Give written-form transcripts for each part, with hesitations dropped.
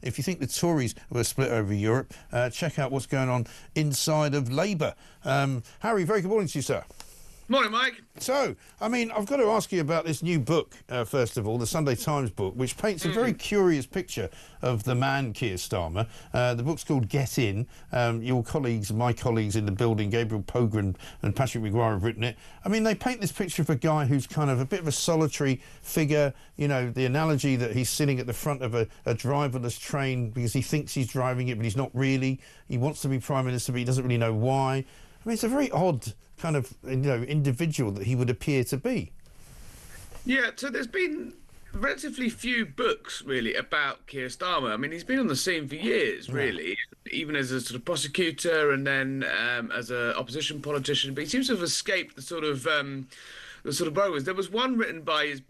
if you think the Tories were split over Europe, check out what's going on inside of Labour. Harry, very good morning to you, sir. Morning, Mike. So, I mean, I've got to ask you about this new book, first of all, the Sunday Times book, which paints a very curious picture of the man Keir Starmer. The book's called Get In. Your colleagues, my colleagues in the building, Gabriel, Pogrund and Patrick Maguire have written it. I mean, they paint this picture of a guy who's kind of a bit of a solitary figure. You know, the analogy that he's sitting at the front of a driverless train because he thinks he's driving it, but he's not really. He wants to be Prime Minister, but he doesn't really know why. I mean, it's a very odd kind of, individual that he would appear to be. Yeah, so there's been relatively few books, really, about Keir Starmer. I mean, he's been on the scene for years, really, even as a sort of prosecutor and then as an opposition politician. But he seems to have escaped the sort of boroughs. There was one written by his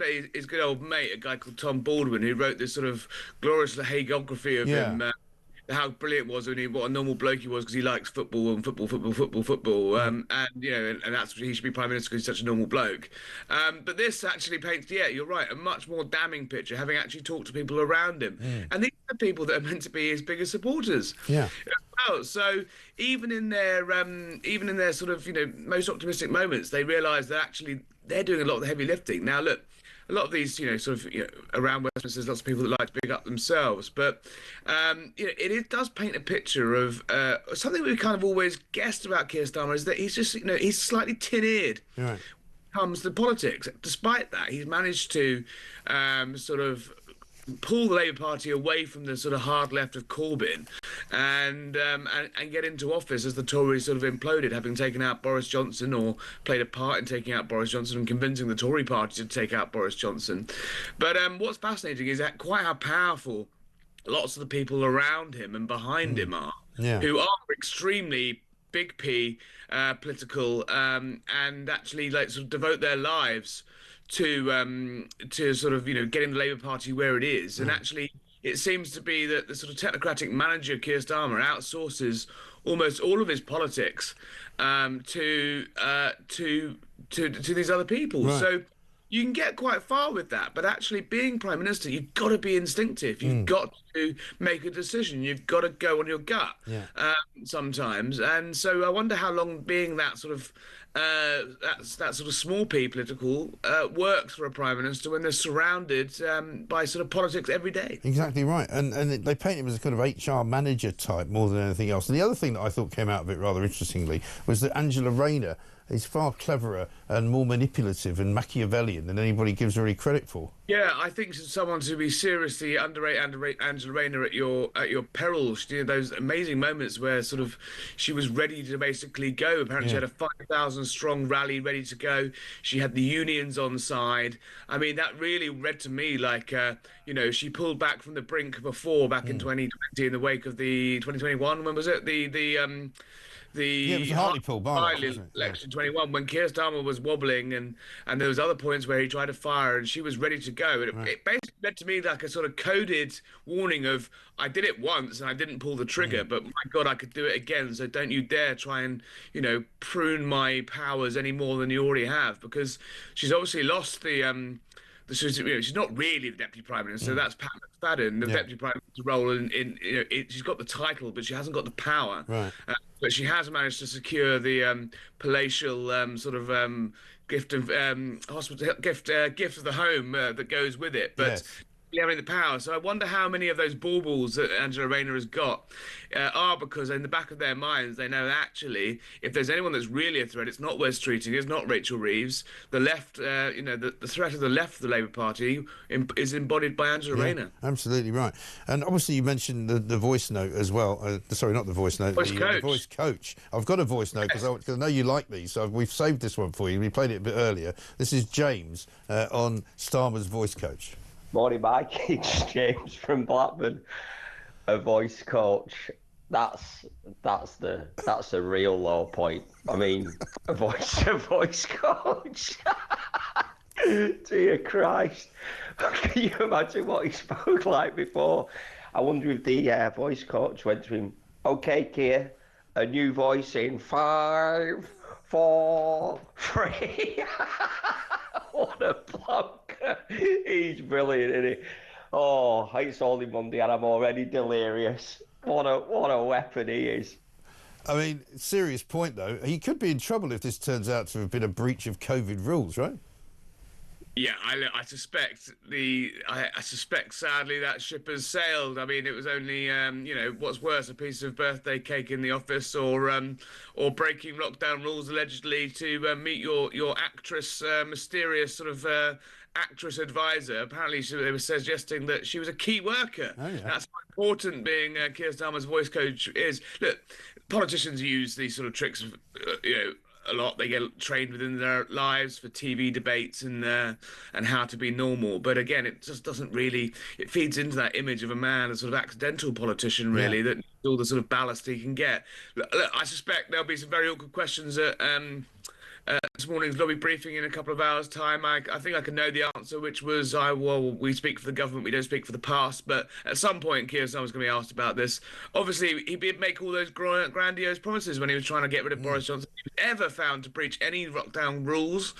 good old mate, a guy called Tom Baldwin, who wrote this sort of glorious hagiography of him. How brilliant was and what a normal bloke he was because he likes football and football. And that's he should be Prime Minister because he's such a normal bloke. But this actually paints, you're right, a much more damning picture, having actually talked to people around him. And these are people that are meant to be his biggest supporters. Yeah. Well, so even in their sort of most optimistic moments, they realise that actually they're doing a lot of the heavy lifting. Now look. A lot of these, around Westminster, there's lots of people that like to big up themselves. But, it does paint a picture of something we kind of always guessed about Keir Starmer is that he's just, he's slightly tin-eared. Right. Comes to politics. Despite that, he's managed to sort of pull the Labour Party away from the sort of hard left of Corbyn and get into office as the Tories sort of imploded, having taken out Boris Johnson or played a part in taking out Boris Johnson and convincing the Tory party to take out Boris Johnson. But what's fascinating is quite how powerful lots of the people around him and behind him are, who are extremely big P political and actually sort of devote their lives to sort of getting the Labour Party where it is. And actually it seems to be that the sort of technocratic manager Keir Starmer outsources almost all of his politics to these other people. Right. So you can get quite far with that, but actually being Prime Minister, you've got to be instinctive. You've got to make a decision. You've got to go on your gut sometimes. And so I wonder how long being that sort of that sort of small P political works for a Prime Minister when they're surrounded by sort of politics every day. Exactly right. And they paint him as a kind of HR manager type more than anything else. And the other thing that I thought came out of it rather interestingly was that Rayner is far cleverer and more manipulative and Machiavellian than anybody gives her any credit for. Yeah, I think someone to be seriously underrate Angela Rayner at your peril. She did those amazing moments where sort of she was ready to basically go. Apparently she had a 5,000 strong rally ready to go. She had the unions on side. I mean, that really read to me like, she pulled back from the brink before back in 2020 in the wake of the 2021. When was it? It was a Hartlepool election 21 when Keir Starmer was wobbling and there was other points where he tried to fire and she was ready to go. And it basically read to me like a sort of coded warning of I did it once and I didn't pull the trigger, but my God, I could do it again. So don't you dare try and, prune my powers any more than you already have, because she's obviously lost the she's not really the Deputy Prime Minister. So that's Pat McFadden, the Deputy Prime Minister role. She's got the title, but she hasn't got the power. Right. But she has managed to secure the palatial gift of gift of the home that goes with it. But having the power. So I wonder how many of those baubles that Angela Rayner has got are because in the back of their minds they know actually if there's anyone that's really a threat, it's not Wes Streeting, it's not Rachel Reeves. The left, the threat of the left of the Labour Party is embodied by Angela Rayner. Absolutely right. And obviously you mentioned the voice note as well. Sorry, not the voice note. The voice coach. I've got a voice note because I know you like these, so we've saved this one for you. We played it a bit earlier. This is James on Starmer's voice coach. Morning, Mike. It's James from Blackburn. A voice coach. That's a real low point. I mean, a voice coach. Dear Christ. Can you imagine what he spoke like before? I wonder if the voice coach went to him, okay, Kier, a new voice in 5, 4, 3. What a plonker. He's brilliant, isn't he? Oh, it's only Monday and I'm already delirious. What a weapon he is. I mean, serious point though. He could be in trouble if this turns out to have been a breach of COVID rules, right? Yeah, I suspect I suspect sadly that ship has sailed. I mean, it was only what's worse, a piece of birthday cake in the office, or breaking lockdown rules allegedly to meet your actress, mysterious sort of actress advisor. Apparently, they were suggesting that she was a key worker. Oh yeah. That's how important being Keir Starmer's voice coach is. Look, politicians use these sort of tricks, a lot. They get trained within their lives for TV debates and how to be normal. But again, it just doesn't really. It feeds into that image of a man, a sort of accidental politician, really, that needs all the sort of ballast he can get. Look, I suspect there'll be some very awkward questions at this morning's lobby briefing in a couple of hours' time. I think I can know the answer, which was, we speak for the government, we don't speak for the past. But at some point, Keir Starmer's going to be asked about this. Obviously, he did make all those grandiose promises when he was trying to get rid of Boris Johnson. If he was ever found to breach any lockdown rules,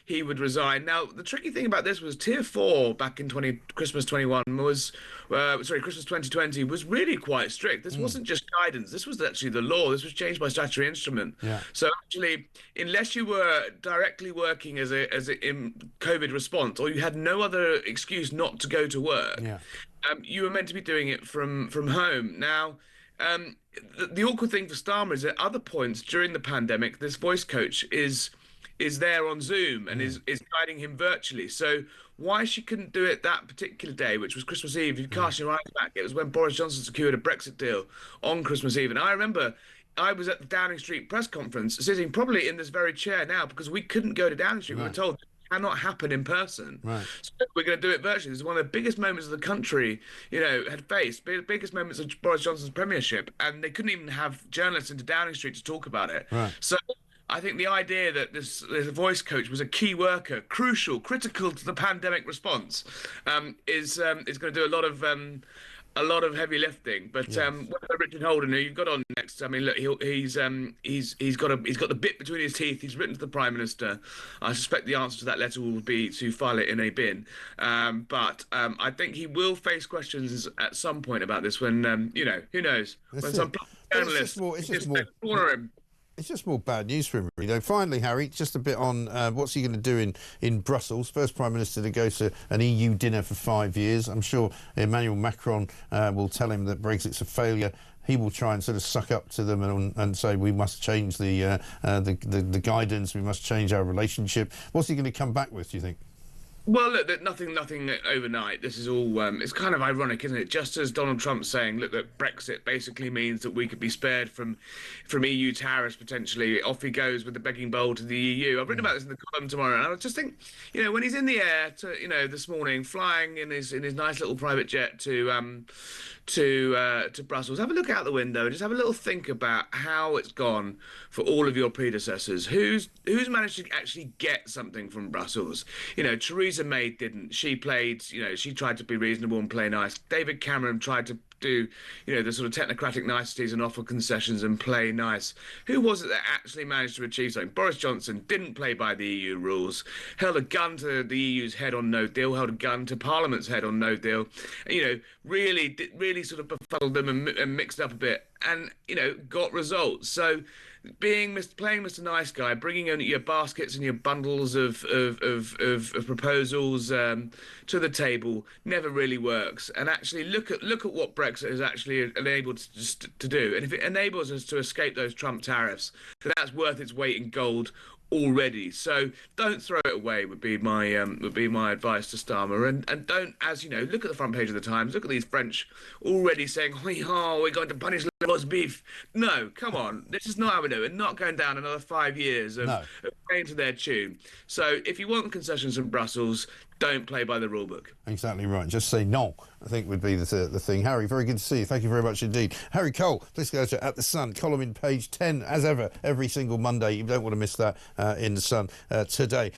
he would resign. Now, the tricky thing about this was Tier 4 back in Christmas 21 was, Christmas 2020 was really quite strict. This wasn't just guidance. This was actually the law. This was changed by statutory instrument. Yeah. So actually, unless you were directly working as a in COVID response, or you had no other excuse not to go to work, you were meant to be doing it from home. Now, the awkward thing for Starmer is at other points during the pandemic, this voice coach is there on Zoom and is guiding him virtually. So why she couldn't do it that particular day, which was Christmas Eve, if you cast your eyes back, it was when Boris Johnson secured a Brexit deal on Christmas Eve. And I remember I was at the Downing Street press conference, sitting probably in this very chair now, because we couldn't go to Downing Street. We were told it cannot happen in person. Right. So we're going to do it virtually. This is one of the biggest moments of the country, had faced, biggest moments of Boris Johnson's premiership, and they couldn't even have journalists into Downing Street to talk about it. Right. So I think the idea that this voice coach was a key worker, crucial, critical to the pandemic response, is going to do a lot of heavy lifting. But Richard Holden, who you've got on next, I mean, look, he's got the bit between his teeth. He's written to the Prime Minister. I suspect the answer to that letter will be to file it in a bin. But I think he will face questions at some point about this when, who knows? When some journalists just corner him. It's just more bad news for him. Finally, Harry, just a bit on what's he going to do in Brussels. First Prime Minister to go to an EU dinner for 5 years. I'm sure Emmanuel Macron will tell him that Brexit's a failure. He will try and sort of suck up to them and say we must change the guidance, we must change our relationship. What's he going to come back with, do you think? Well, look, nothing overnight. This is all, it's kind of ironic, isn't it? Just as Donald Trump's saying, look, that Brexit basically means that we could be spared from EU tariffs, potentially. Off he goes with the begging bowl to the EU. I've written about this in the column tomorrow, and I just think, when he's in the air, this morning, flying in his nice little private jet to Brussels, have a look out the window and just have a little think about how it's gone for all of your predecessors. Who's managed to actually get something from Brussels? Theresa May didn't. She played, she tried to be reasonable and play nice. David Cameron tried to do, the sort of technocratic niceties and offer concessions and play nice. Who was it that actually managed to achieve something? Boris Johnson didn't play by the EU rules, held a gun to the EU's head on no deal, held a gun to Parliament's head on no deal, really sort of befuddled them and mixed up a bit and, got results. So playing Mr. Nice Guy, bringing in your baskets and your bundles of proposals to the table never really works. And actually look at what Brexit has actually enabled to do. And if it enables us to escape those Trump tariffs, then that's worth its weight in gold already. So don't throw it away would be my advice to Starmer, and don't, look at the front page of the Times, look at these French already saying, oh, we're going to punish roast beef. No, come on, this is not how we do it. We're not going down another 5 years of playing to their tune. So if you want concessions from Brussels, don't play by the rule book. Exactly right. Just say no, I think would be the thing. Harry, very good to see you. Thank you very much indeed. Harry Cole, please go to At The Sun, column in page 10, as ever, every single Monday. You don't want to miss that in The Sun today.